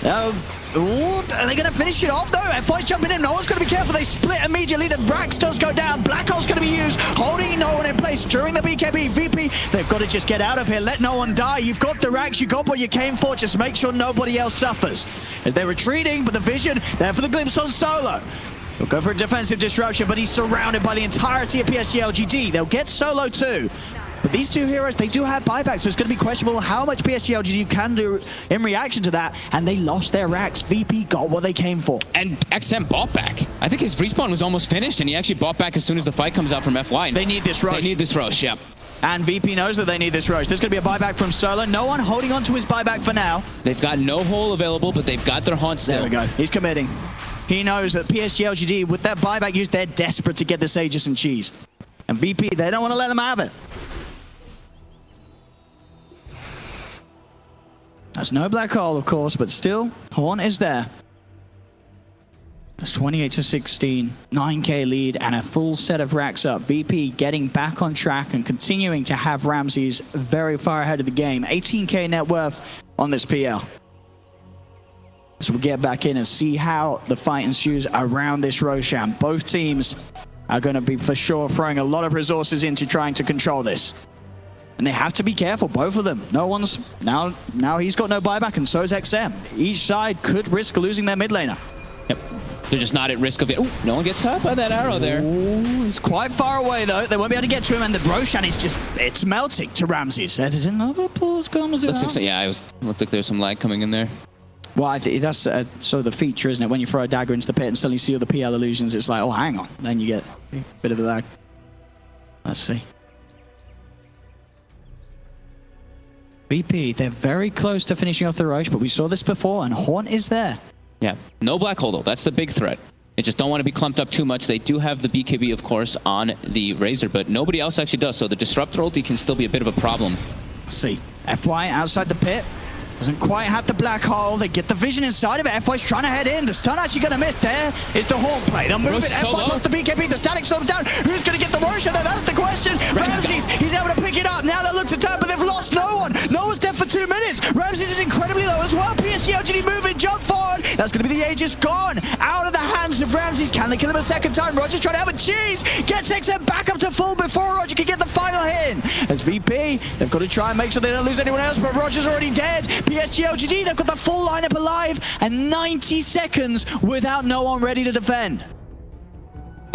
are they going to finish it off though? FY's jumping in. No one's going to be careful. They split immediately. The Brax does go down. Black Hole's going to be used, holding no one in place during the BKB. VP, they've got to just get out of here. Let no one die. You've got the racks. You got what you came for. Just make sure nobody else suffers. As they're retreating, but the vision there for the glimpse on Solo. They'll go for a defensive disruption, but he's surrounded by the entirety of PSG.LGD. They'll get Solo too. But these two heroes, they do have buybacks, so it's going to be questionable how much PSG.LGD can do in reaction to that. And they lost their racks. VP got what they came for. And XM bought back. I think his respawn was almost finished, and he actually bought back as soon as the fight comes out from FY. They need this rush. They need this rush, yeah. And VP knows that they need this rush. There's going to be a buyback from Solo. No one holding on to his buyback for now. They've got no hole available, but they've got their haunt still. There we go. He's committing. He knows that PSG.LGD, with that buyback use, they're desperate to get this Aegis and cheese. And VP, they don't want to let them have it. That's no black hole, of course, but still, Horn is there. That's 28-16, 9k lead, and a full set of racks up. VP getting back on track and continuing to have Ramses very far ahead of the game. 18k net worth on this PL. So we'll get back in and see how the fight ensues around this Roshan. Both teams are going to be for sure throwing a lot of resources into trying to control this. And they have to be careful, both of them. No one's... Now he's got no buyback, and so is XM. Each side could risk losing their mid laner. Yep. They're just not at risk of it. Ooh, no one gets caught by that arrow there. Ooh, it's quite far away, though. They won't be able to get to him, and the Roshan is just... It's melting to Ramses. There's another pulse comes in. Looked like there's some lag coming in there. Well, I think that's sort of the feature, isn't it? When you throw a dagger into the pit and suddenly see all the PL illusions, it's like, oh, hang on. Then you get a bit of the lag. Let's see. BP, they're very close to finishing off the Roche, but we saw this before, and Horn is there. Yeah, no black hole, though. That's the big threat. They just don't want to be clumped up too much. They do have the BKB, of course, on the Razor, but nobody else actually does, so the Disruptor ulti can still be a bit of a problem. Let's see. FY outside the pit. Doesn't quite have the black hole. They get the vision inside of it. FY's trying to head in. The stun actually going to miss. There is the Horn play. They'll move it. FY off the BKB. The static storm down. Who's going to get the Roshan there? That's the question. Ramses, he's able to pick it up. Now they look to turn, but they've lost no one. No one's dead for 2 minutes. Ramses is incredibly low as well. PSG.LGD moving, jump forward. That's going to be the Aegis gone. Out of the hands of Ramses. Can they kill him a second time? Roger's trying to have a cheese. Gets XM back up to full before Roger can get the final hit in. As VP, they've got to try and make sure they don't lose anyone else, but Roger's already dead. PSG.LGD, they've got the full lineup alive and 90 seconds without no one ready to defend.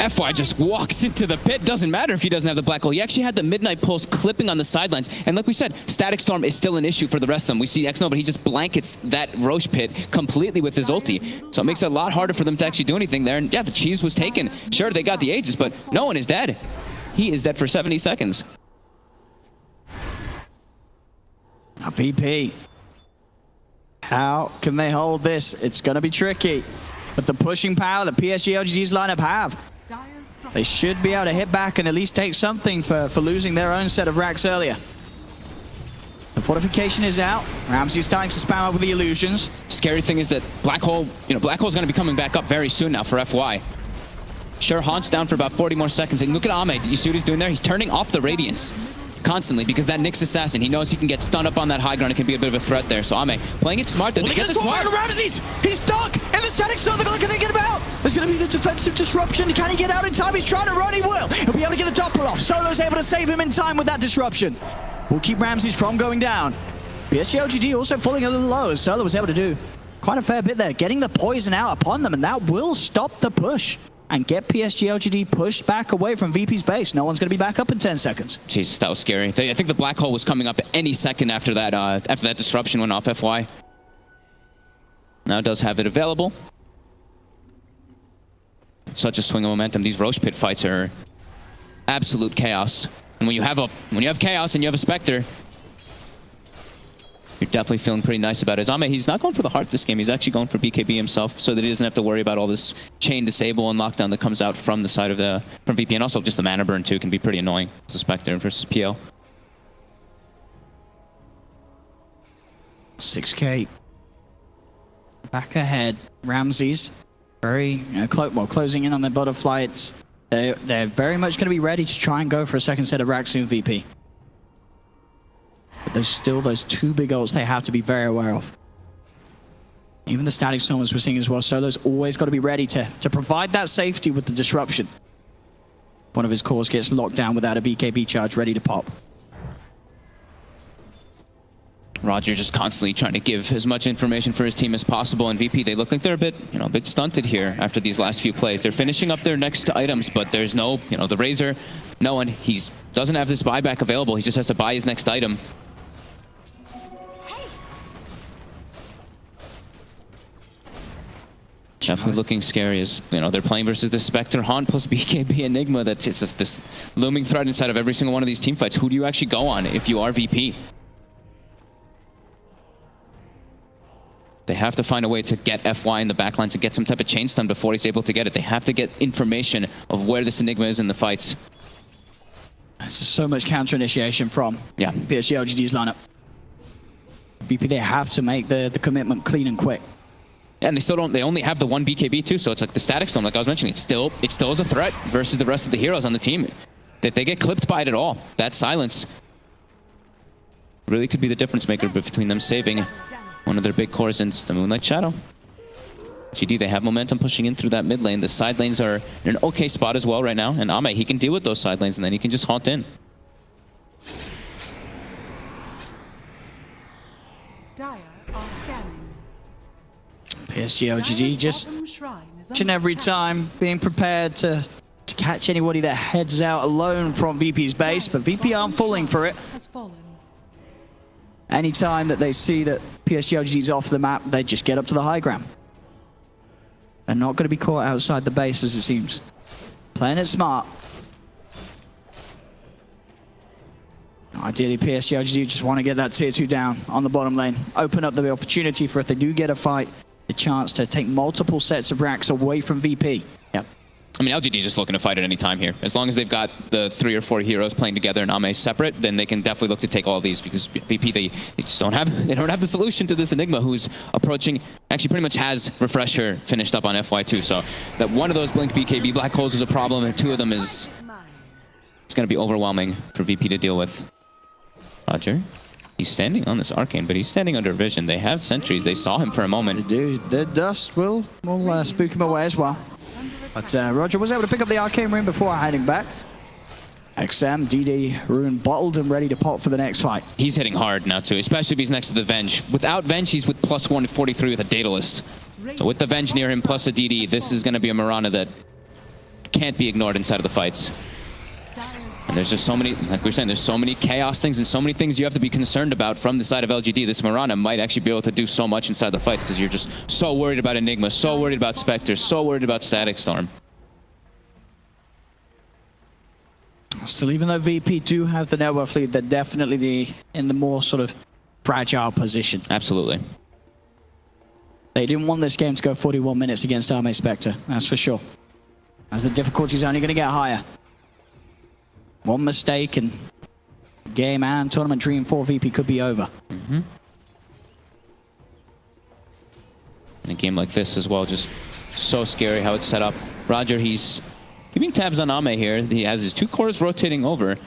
FY just walks into the pit. Doesn't matter if he doesn't have the black hole. He actually had the Midnight Pulse clipping on the sidelines. And like we said, Static Storm is still an issue for the rest of them. We see X-Nova, but he just blankets that Roche pit completely with his ulti. So it makes it a lot harder for them to actually do anything there. And yeah, the cheese was taken. Sure, they got the Aegis, but no one is dead. He is dead for 70 seconds. Now VP. How can they hold this? It's going to be tricky. But the pushing power that PSG.LGD's lineup have, they should be able to hit back and at least take something for losing their own set of racks earlier. The fortification is out. Ramsey's starting to spam up with the illusions. Scary thing is that Black Hole, Black Hole's going to be coming back up very soon now for FY. Sure, Haunt's down for about 40 more seconds. And look at Ame. You see what he's doing there? He's turning off the Radiance constantly because that Nyx Assassin, he knows he can get stunned up on that high ground. It can be a bit of a threat there. So Ame playing it smart. They get the swap. Ramses! He's stuck! And the static storm, they're looking to get him out! There's going to be the defensive disruption. Can he get out in time? He's trying to run, he will! He'll be able to get the doppel off. Solo's able to save him in time with that disruption. We'll keep Ramses from going down. PSG.LGD also falling a little low, as Solo was able to do quite a fair bit there, getting the poison out upon them, and that will stop the push and get PSG.LGD pushed back away from VP's base. No one's going to be back up in 10 seconds. Jesus, that was scary. I think the black hole was coming up any second after that disruption went off FY. Now it does have it available. Such a swing of momentum. These Roche pit fights are absolute chaos. And when you have chaos and you have a Spectre, you're definitely feeling pretty nice about it. Ame, he's not going for the heart this game. He's actually going for BKB himself, so that he doesn't have to worry about all this chain disable and lockdown that comes out from the side of from VP. And also just the mana burn too can be pretty annoying as a Spectre versus PL. 6k. Back ahead. Ramses. Very, closing in on their butterfly. They're very much going to be ready to try and go for a second set of racks soon, VP. But there's still those two big ults they have to be very aware of. Even the static storm, as we're seeing as well, Solo's always got to be ready to provide that safety with the disruption. One of his cores gets locked down without a BKB charge ready to pop. Roger just constantly trying to give as much information for his team as possible. And VP, they look like they're a bit stunted here after these last few plays. They're finishing up their next items, but there's no, the Razor, knowing he doesn't have this buyback available. He just has to buy his next item. Definitely looking scary as, you know, they're playing versus the Spectre, Haunt plus BKB Enigma. That's just this looming threat inside of every single one of these team fights. Who do you actually go on if you are VP? They have to find a way to get FY in the backline to get some type of chain stun before he's able to get it. They have to get information of where this Enigma is in the fights. There's just so much counter initiation from PSG.LGD's lineup. VP, they have to make the commitment clean and quick. Yeah, and they still don't. They only have the one BKB too, so it's like the static storm, like I was mentioning. It still is a threat versus the rest of the heroes on the team. That they get clipped by it at all. That silence really could be the difference maker between them saving one of their big cores in the Moonlight Shadow. GD, they have momentum pushing in through that mid lane. The side lanes are in an okay spot as well right now, and Ame, he can deal with those side lanes, and then he can just haunt in. Dire are scanning. PSG.LGD just each and every time being prepared to catch anybody that heads out alone from VP's base, but VP aren't falling for it. Anytime that they see that PSG.LGD is off the map, they just get up to the high ground. They're not going to be caught outside the base, as it seems. Playing it smart. Ideally, PSG.LGD just want to get that tier 2 down on the bottom lane. Open up the opportunity for, if they do get a fight, the chance to take multiple sets of racks away from VP. Yeah. I mean, LGD is just looking to fight at any time here. As long as they've got the 3 or 4 heroes playing together and Ame separate, then they can definitely look to take all of these, because VP, they just don't have the solution to this Enigma, who's approaching, actually pretty much has Refresher finished up on FY2. So that one of those Blink BKB black holes is a problem, and 2 of them is it's going to be overwhelming for VP to deal with. Roger. He's standing on this Arcane, but he's standing under vision. They have sentries. They saw him for a moment. The dust will spook him away as well. But Roger was able to pick up the Arcane Rune before heading back. XM, DD, Rune bottled and ready to pop for the next fight. He's hitting hard now too, especially if he's next to the Venge. Without Venge, he's with plus 143 with a Daedalus. So with the Venge near him plus a DD, this is going to be a Mirana that can't be ignored inside of the fights. And there's just so many, like we were saying, there's so many chaos things and so many things you have to be concerned about from the side of LGD. This Mirana might actually be able to do so much inside the fights, because you're just so worried about Enigma, so worried about Spectre, so worried about Static Storm. Still, even though VP do have the network lead, they're definitely in the more sort of fragile position. Absolutely. They didn't want this game to go 41 minutes against Ame Spectre, that's for sure. As the difficulty is only going to get higher. One mistake and game and tournament dream for VP could be over. In a game like this as well, just so scary how it's set up. Roger, he's keeping tabs on Ame here. He has his 2 cores rotating over,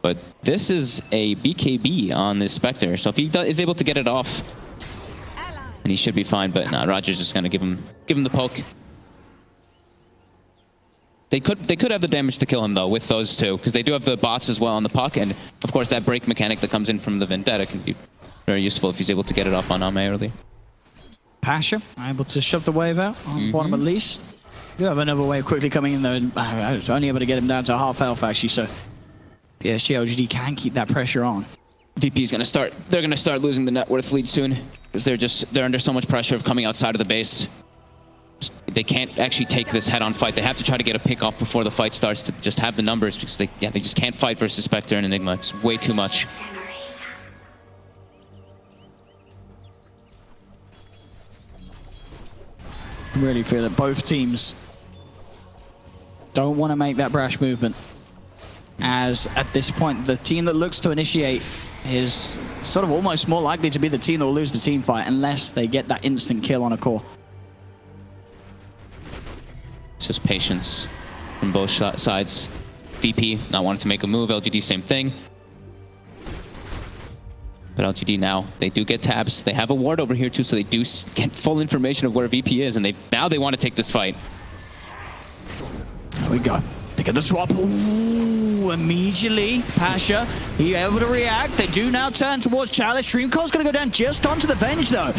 but this is a BKB on this Spectre. So if he is able to get it off, and he should be fine. But nah, Roger's just gonna give him the poke. They could have the damage to kill him though with those 2, because they do have the bots as well on the puck, and of course that break mechanic that comes in from the Vendetta can be very useful if he's able to get it off on Ame early. Pasha able to shove the wave out on the bottom at least. Do have another wave quickly coming in though, and I was only able to get him down to half health actually, so PSG.LGD can keep that pressure on. VP's gonna start. They're gonna start losing the net worth lead soon, because they're under so much pressure of coming outside of the base. They can't actually take this head-on fight. They have to try to get a pick off before the fight starts to just have the numbers, because they just can't fight versus Spectre and Enigma. It's way too much. I really feel that both teams don't want to make that brash movement, as at this point the team that looks to initiate is sort of almost more likely to be the team that will lose the team fight unless they get that instant kill on a core. It's just patience from both sides. VP not wanting to make a move, LGD same thing. But LGD now, they do get tabs. They have a ward over here too, so they do get full information of where VP is, and now they want to take this fight. There we go. They get the swap. Ooh, immediately, Pasha, he able to react. They do now turn towards Chalice. Dreamcore's going to go down just onto the Venge though.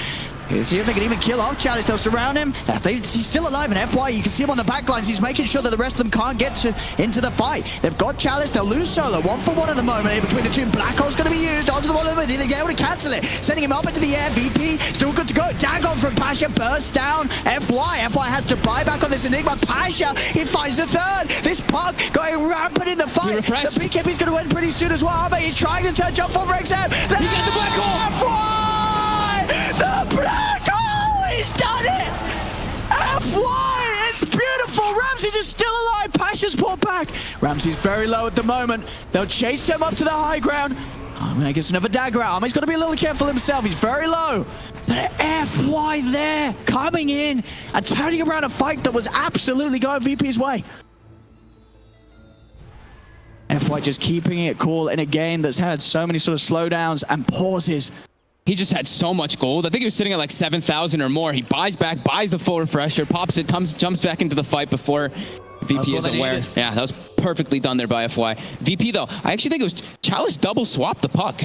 See if they can even kill off Chalice. They'll surround him. He's still alive, and FY, you can see him on the back lines. He's making sure that the rest of them can't get into the fight. They've got Chalice. They'll lose Solo. 1-for-1 at the moment. In between the two, Black Hole's going to be used onto the wall. They're able to cancel it. Sending him up into the air. VP still good to go. Dagon from Pasha bursts down. FY has to buy back on this Enigma. Pasha, he finds the third. This puck going rampant in the fight. The BKB's going to win pretty soon as well. He's trying to turn jump for XM. He got the Black Hole. FY! The Black Hole! He's done it! FY! It's beautiful! Ramses is still alive! Pasha's pulled back! Ramsey's very low at the moment. They'll chase him up to the high ground. I guess another dagger out. He's got to be a little careful himself. He's very low. But FY there, coming in and turning around a fight that was absolutely going VP's way. FY just keeping it cool in a game that's had so many sort of slowdowns and pauses. He just had so much gold. I think he was sitting at like 7,000 or more. He buys back, buys the full refresher, pops it, jumps back into the fight before VP is aware. Yeah, that was perfectly done there by FY. VP though, I actually think it was Chalice double swapped the puck.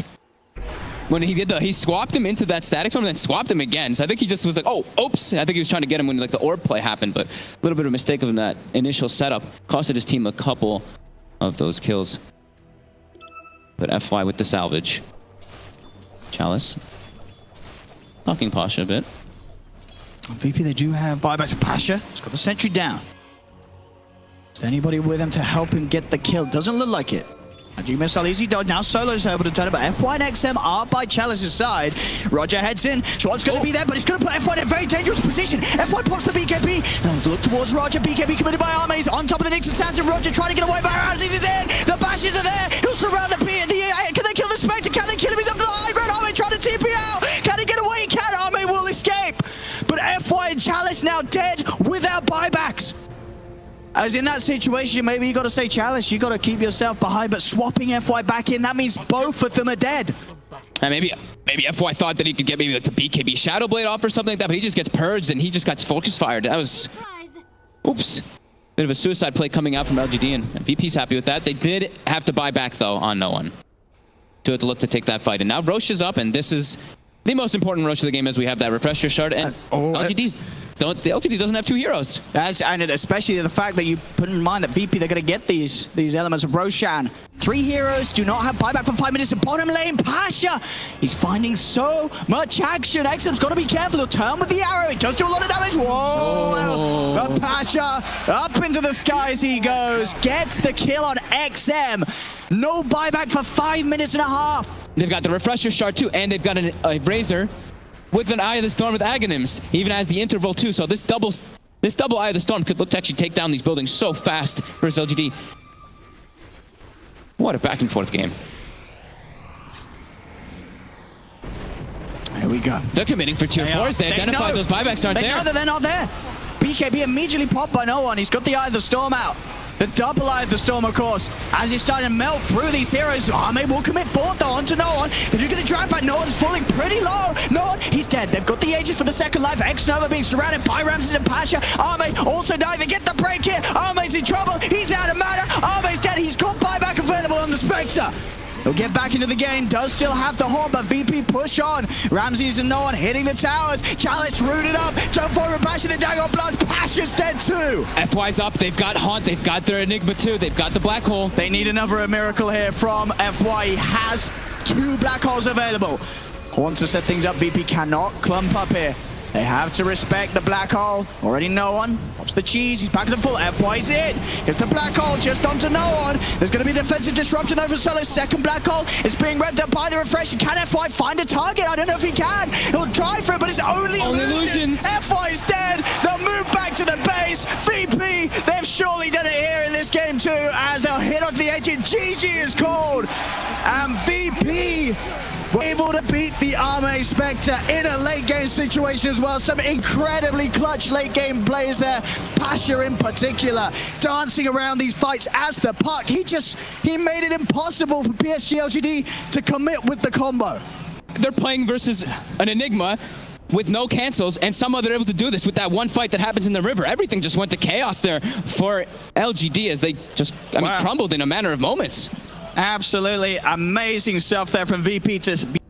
When he did he swapped him into that static zone and then swapped him again. So I think he just was like, oh, oops. I think he was trying to get him when like the orb play happened, but a little bit of a mistake of that initial setup costed his team a couple of those kills. But FY with the salvage. Chalice knocking Pasha a bit. VP, they do have buybacks of Pasha. He's got the sentry down. Is there anybody with him to help him get the kill? Doesn't look like it. Missile easy dodge. Now Solo's able to turn it, but FY and XM are by Chalice's side. Roger heads in. Schwab's going to be there, but he's going to put FY in a very dangerous position. FY pops the BKB. Now look towards Roger. BKB committed by Ameame. He's on top of the Nix assassin. Roger trying to get away. Ramses is in. The bashes are there. He'll surround the can they kill the Spectre? Can they kill him? He's up to the high ground. Ameame trying to TP out. Can he get away? He can. Ameame will escape. But FY and Chalice now dead without buybacks. As in that situation, maybe you got to say, Chalice, you got to keep yourself behind, but swapping FY back in, that means both of them are dead. And maybe FY thought that he could get maybe like the BKB Shadow Blade off or something like that, but he just gets purged and he just got focus fired. That was, oops. Bit of a suicide play coming out from LGD, and VP's happy with that. They did have to buy back, though, on no one to have to look to take that fight. And now Roche is up, and this is the most important Roche of the game as we have that refresher shard. And the LGD doesn't have two heroes. And especially the fact that you put in mind that VP, they're going to get these elements of Roshan. 3 heroes do not have buyback for 5 minutes. The bottom lane, Pasha, he's finding so much action. XM's got to be careful. He'll turn with the arrow. He does do a lot of damage. Whoa! But Pasha, up into the skies he goes. Gets the kill on XM. No buyback for 5 minutes and a half. They've got the refresher shard too, and they've got a Razor with an Eye of the Storm with Aghanims. He even has the interval too, so this double Eye of the Storm could look to actually take down these buildings so fast versus LGD. What a back and forth game. Here we go. They're committing for tier 4s. They identified those buybacks aren't there. They know that they're not there. BKB immediately popped by no one. He's got the Eye of the Storm out. The double Eye of the Storm, of course, as he's starting to melt through these heroes. Ameame will commit fourth though onto no one. They do get the drag back. No one's falling pretty low. No one, he's dead. They've got the agent for the second life. X-Nova being surrounded by Ramses and Pasha. Ameame also died. They get the break here. Ameame's in trouble. He's out of mana. Ameame's dead. He's got buyback available on the Spectre. He'll get back into the game, does still have the horn, but VP push on. Ramses and no one hitting the towers. Chalice rooted up. Jump forward, Pasha, the dagger blast. Pasha's dead too. FY's up. They've got Haunt. They've got their Enigma too. They've got the Black Hole. They need another miracle here from FY. He has 2 Black Holes available. Horn to set things up. VP cannot clump up here. They have to respect the Black Hole. Already no one. Pops the cheese. He's back to the full. FY's in. Here's the Black Hole just onto no one. There's going to be defensive disruption over Solo's second Black Hole. It's being revved up by the refresher. Can FY find a target? I don't know if he can. He'll try for it, but it's only illusions. FY's dead. They'll move back to the base. VP, they've surely done it here in this game too, as they'll hit onto the agent. GG is called. And VP were able to beat the Ameame Spectre in a late game situation as well. Some incredibly clutch late game plays there. Pasha in particular, dancing around these fights as the puck. He made it impossible for PSG.LGD to commit with the combo. They're playing versus an Enigma with no cancels, and somehow they're able to do this with that one fight that happens in the river. Everything just went to chaos there for LGD as they just, crumbled in a matter of moments. Absolutely amazing stuff there from VP to be